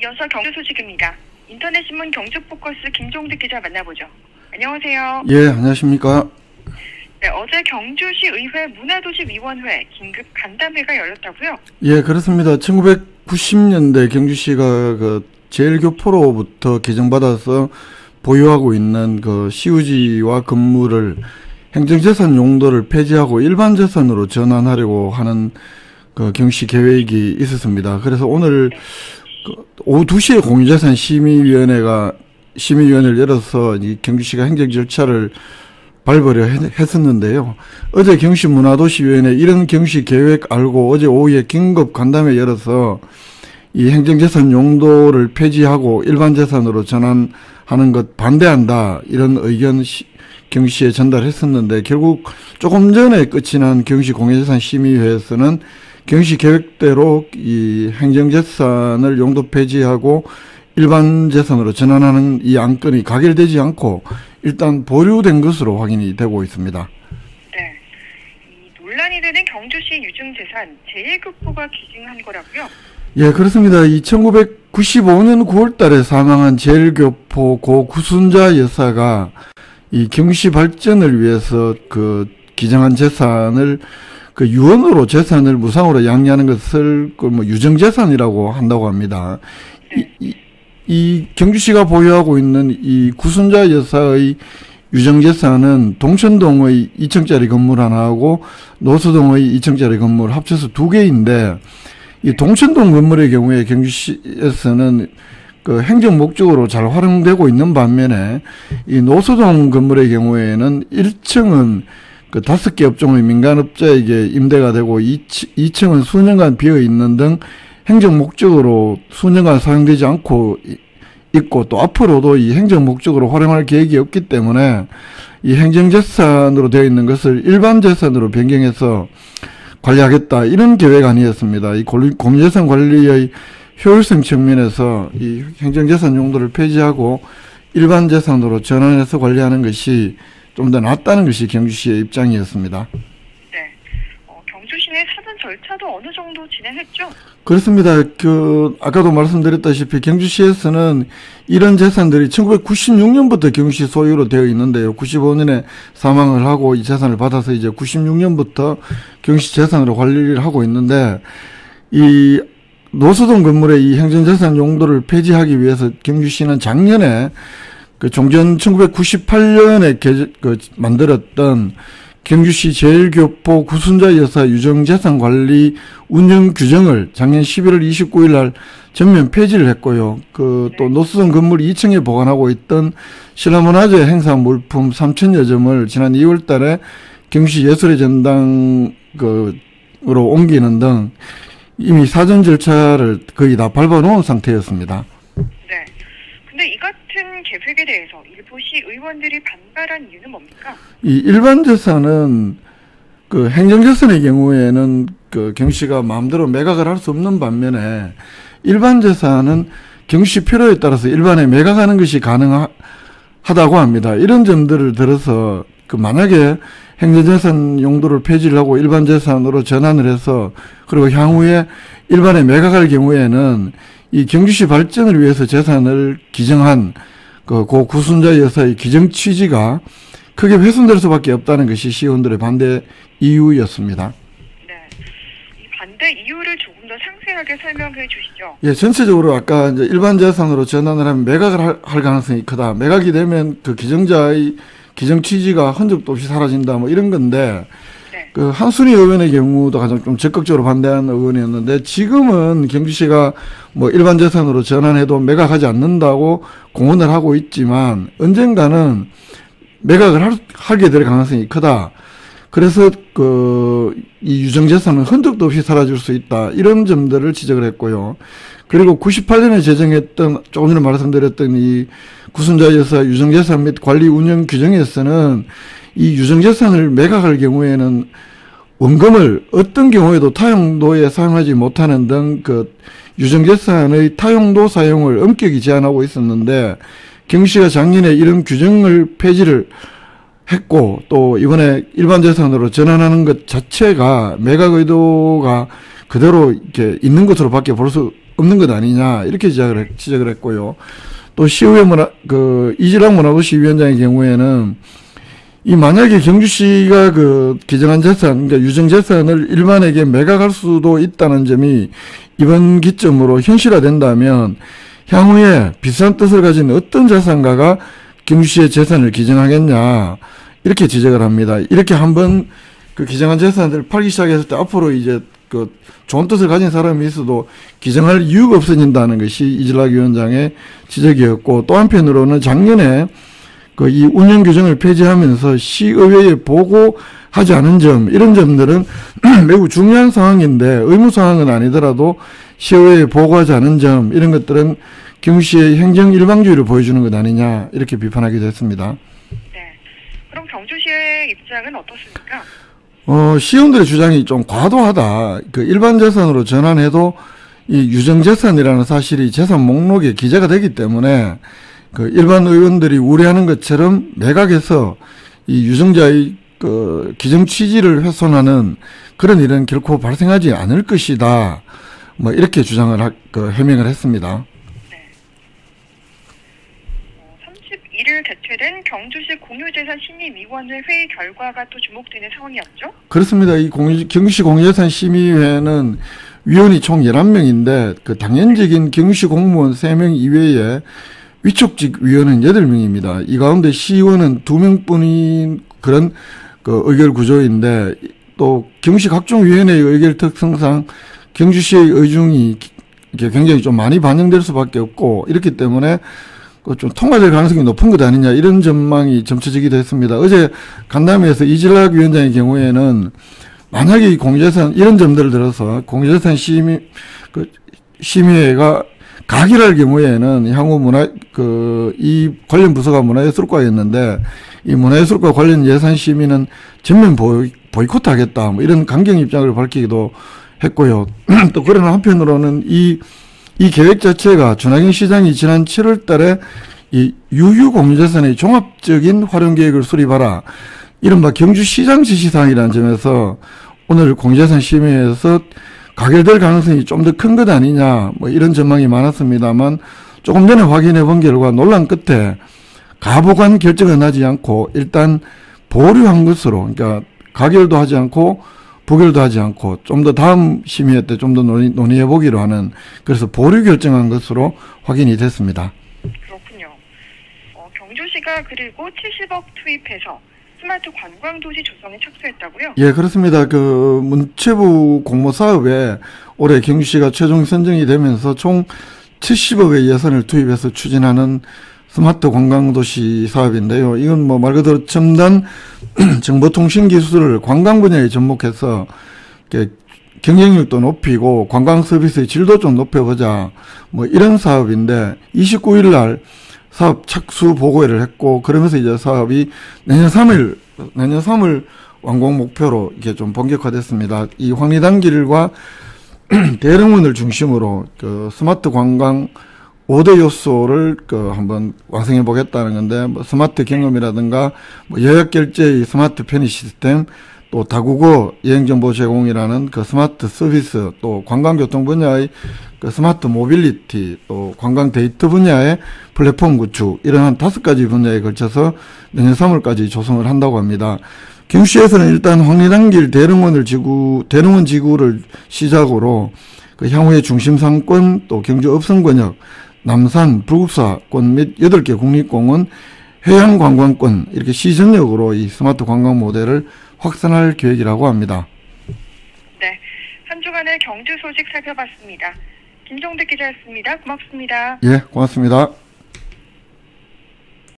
이어서 경주 소식입니다. 인터넷 신문 경주포커스 김종득 기자 만나보죠. 안녕하세요. 예, 안녕하십니까. 네, 어제 경주시 의회 문화도시위원회 긴급 간담회가 열렸다고요? 예, 그렇습니다. 1990년대 경주시가 제일교포로부터 개정받아서 보유하고 있는 시우지와 건물을 행정재산 용도를 폐지하고 일반재산으로 전환하려고 하는 경시 계획이 있었습니다. 그래서 오늘 오후 2시에 공유재산 심의위원회를 열어서 이 경주시가 행정 절차를 밟으려 했었는데요. 어제 경시문화도시위원회 이런 경시 계획 알고 어제 오후에 긴급 간담회 열어서 이 행정재산 용도를 폐지하고 일반재산으로 전환하는 것 반대한다, 이런 의견 경시에 전달했었는데, 결국 조금 전에 끝이 난 경시 공유재산 심의회에서는 경시 계획대로 이 행정재산을 용도 폐지하고 일반재산으로 전환하는 이 안건이 가결되지 않고 일단 보류된 것으로 확인이 되고 있습니다. 네, 이 논란이 되는 경주시 유증재산 제1교포가 기증한 거라고요? 예, 그렇습니다. 1995년 9월 달에 사망한 제1교포 고 구순자 여사가 이 경시 발전을 위해서 기증한 재산을 유언으로 재산을 무상으로 양리하는 것을 유증재산이라고 한다고 합니다. 네. 이 경주시가 보유하고 있는 이 구순자 여사의 유증재산은 동천동의 2층짜리 건물 하나하고 노수동의 2층짜리 건물 합쳐서 2개인데, 이 동천동 건물의 경우에 경주시에서는 행정 목적으로 잘 활용되고 있는 반면에 이 노수동 건물의 경우에는 1층은 5개 업종의 민간업자에게 임대가 되고 2층은 수년간 비어있는 등 행정 목적으로 수년간 사용되지 않고 있고, 또 앞으로도 이 행정 목적으로 활용할 계획이 없기 때문에 이 행정재산으로 되어 있는 것을 일반재산으로 변경해서 관리하겠다, 이런 계획 아니었습니다. 이 공유재산 관리의 효율성 측면에서 이 행정재산 용도를 폐지하고 일반재산으로 전환해서 관리하는 것이 좀 더 낫다는 것이 경주시의 입장이었습니다. 네, 경주시 내 사전 절차도 어느 정도 진행했죠? 그렇습니다. 아까도 말씀드렸다시피 경주시에서는 이런 재산들이 1996년부터 경주시 소유로 되어 있는데요. 95년에 사망을 하고 이 재산을 받아서 이제 96년부터 경주시 재산으로 관리를 하고 있는데, 이 노수동 건물의 이 행정재산 용도를 폐지하기 위해서 경주시는 작년에 종전 1998년에 만들었던 경주시 제1교포 구순자 여사 유증재산 관리 운영 규정을 작년 11월 29일 날 전면 폐지를 했고요. 또 노수동 건물 2층에 보관하고 있던 신라문화재 행사 물품 3,000여 점을 지난 2월 달에 경주시 예술의 전당으로 옮기는 등 이미 사전 절차를 거의 다 밟아놓은 상태였습니다. 네. 근데 이 같은 계획에 대해서 일부 시 의원들이 반발한 이유는 뭡니까? 이 일반재산은 행정재산의 경우에는 경시가 마음대로 매각을 할 수 없는 반면에 일반재산은 경시 필요에 따라서 일반에 매각하는 것이 가능하다고 합니다. 이런 점들을 들어서 만약에 행정재산 용도를 폐지를 하고 일반재산으로 전환을 해서 그리고 향후에 일반에 매각할 경우에는 이 경주시 발전을 위해서 재산을 기증한 고 구순자 여사의 기증 취지가 크게 훼손될 수밖에 없다는 것이 시의원들의 반대 이유였습니다. 네, 이 반대 이유를 조금 더 상세하게 설명해 주시죠. 예, 전체적으로 아까 이제 일반 재산으로 전환을 하면 매각을 할 가능성이 크다. 매각이 되면 기증자의 기증 취지가 흔적도 없이 사라진다, 이런 건데, 네. 한순희 의원의 경우도 가장 좀 적극적으로 반대하는 의원이었는데, 지금은 경주시가 일반 재산으로 전환해도 매각하지 않는다고 공언을 하고 있지만, 언젠가는 매각을 하게 될 가능성이 크다. 그래서 이 유증재산은 흔적도 없이 사라질 수 있다, 이런 점들을 지적을 했고요. 그리고 98년에 제정했던, 조금 전에 말씀드렸던 이 구순자 여사 유증재산 및 관리 운영 규정에서는 이 유증재산을 매각할 경우에는 원금을 어떤 경우에도 타용도에 사용하지 못하는 등 유증재산의 타용도 사용을 엄격히 제한하고 있었는데, 경시가 작년에 이런 규정을 폐지를 했고, 또 이번에 일반 재산으로 전환하는 것 자체가 매각 의도가 그대로 이렇게 있는 것으로밖에 볼 수 없는 것 아니냐 이렇게 지적을 했고요. 또 시의회 이질학 문화도시 위원장의 경우에는 이 만약에 경주시가 그 기정한 재산, 그러니까 유정 재산을 일반에게 매각할 수도 있다는 점이 이번 기점으로 현실화된다면 향후에 비슷한 뜻을 가진 어떤 자산가가 경주시의 재산을 기정하겠냐 이렇게 지적을 합니다. 이렇게 한번 그 기정한 재산을 팔기 시작했을 때 앞으로 이제 그 좋은 뜻을 가진 사람이 있어도 기정할 이유가 없어진다는 것이 이질학 위원장의 지적이었고, 또 한편으로는 작년에 그 이 운영 규정을 폐지하면서 시의회에 보고하지 않은 점, 이런 점들은 매우 중요한 상황인데 의무 상황은 아니더라도 시의회에 보고하지 않은 점, 이런 것들은 경주시의 행정 일방주의를 보여주는 것 아니냐 이렇게 비판하기도 했습니다. 네. 그럼 경주시의 입장은 어떻습니까? 시의원들의 주장이 좀 과도하다. 그 일반 재산으로 전환해도 이 유정재산이라는 사실이 재산 목록에 기재가 되기 때문에 그 일반 의원들이 우려하는 것처럼 매각해서 이 유정자의 그 기정 취지를 훼손하는 그런 일은 결코 발생하지 않을 것이다. 뭐 이렇게 주장을 해명을 했습니다. 31일 개최된 경주시 공유재산 심의위원회 회의 결과가 또 주목되는 상황이었죠? 그렇습니다. 이 경주시 공유재산 심의회는 위원이 총 11명인데 그 당연직인 경주시 공무원 3명 이외에 위촉직 위원은 8명입니다. 이 가운데 시의원은 2명뿐인 그런 그 의결 구조인데, 또 경주시 각종 위원회의 의결 특성상 경주시의 의중이 굉장히 좀 많이 반영될 수밖에 없고, 이렇기 때문에 좀 통과될 가능성이 높은 것 아니냐 이런 전망이 점쳐지기도 했습니다. 어제 간담회에서 이질학 위원장의 경우에는 만약에 이 공유재산 이런 점들을 들어서 공유재산 심의회가 가결할 경우에는 향후 이 관련 부서가 문화예술과였는데, 이 문화예술과 관련 예산 심의는 전면 보이콧 하겠다, 뭐 이런 강경 입장을 밝히기도 했고요. 또 그러나 한편으로는 이 계획 자체가 준하경 시장이 지난 7월 달에 이 유휴 공유재산의 종합적인 활용 계획을 수립하라, 이른바 경주시장 지시사항이라는 점에서 오늘 공유재산 심의에서 가결될 가능성이 좀 더 큰 것 아니냐, 뭐 이런 전망이 많았습니다만, 조금 전에 확인해 본 결과 논란 끝에 가보관 결정은 하지 않고 일단 보류한 것으로, 그러니까 가결도 하지 않고 부결도 하지 않고 좀 더 다음 심의회 때 좀 더 논의해 보기로 하는, 그래서 보류 결정한 것으로 확인이 됐습니다. 그렇군요. 경주시가 그리고 70억 투입해서 스마트 관광도시 조성에 착수했다고요? 예, 그렇습니다. 그 문체부 공모 사업에 올해 경주시가 최종 선정이 되면서 총 70억의 예산을 투입해서 추진하는 스마트 관광도시 사업인데요. 이건 뭐 말 그대로 첨단 정보통신 기술을 관광 분야에 접목해서 경쟁력도 높이고 관광 서비스의 질도 좀 높여보자, 뭐 이런 사업인데, 29일 날 사업 착수 보고회를 했고, 그러면서 이제 사업이 내년 3월 완공 목표로 이렇게 좀 본격화됐습니다. 이 황리단길과 대릉원을 중심으로 그 스마트 관광 5대 요소를 한번 완성해 보겠다는 건데, 뭐 스마트 경험이라든가 뭐 예약 결제의 스마트 편의 시스템, 또 다국어 여행정보 제공이라는 그 스마트 서비스, 또 관광교통 분야의 그 스마트 모빌리티, 또 관광 데이터 분야의 플랫폼 구축, 이런 한 5가지 분야에 걸쳐서 내년 3월까지 조성을 한다고 합니다. 경주시에서는 일단 황리단길 대릉원 지구를 시작으로 그 향후의 중심상권, 또 경주 업성권역, 남산, 불국사권 및 8개 국립공원, 해양관광권, 이렇게 시전역으로 이 스마트 관광 모델을 확산할 계획이라고 합니다. 네, 한 주간의 경주 소식 살펴봤습니다. 김종대 기자였습니다. 고맙습니다. 예, 고맙습니다.